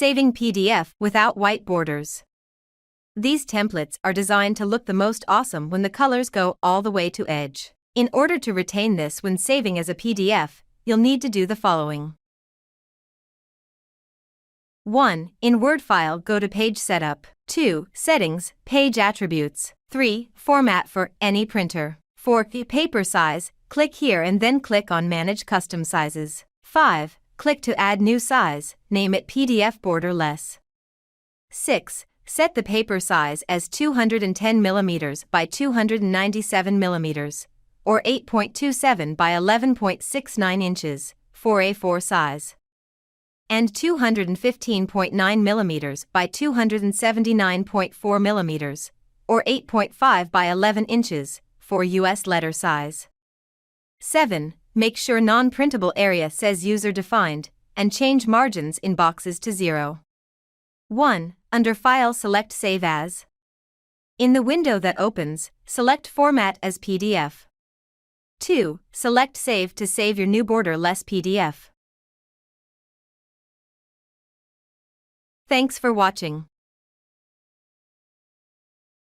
Saving PDF without white borders. These templates are designed to look the most awesome when the colors go all the way to edge. In order to retain this when saving as a PDF, you'll need to do the following. 1. In Word file, go to Page Setup. 2. Settings, Page Attributes. 3. Format for any printer. 4. Paper size, click here and then click on Manage Custom Sizes. 5. Click to add new size, name it PDF Borderless. 6. Set the paper size as 210 mm by 297 mm, or 8.27 by 11.69 inches, for A4 size, and 215.9 mm by 279.4 mm, or 8.5 by 11 inches, for US letter size. 7. Make sure non-printable area says user-defined, and change margins in boxes to 0. 1. Under File, select Save As. In the window that opens, select Format as PDF. 2. Select Save to save your new Borderless PDF. Thanks for watching.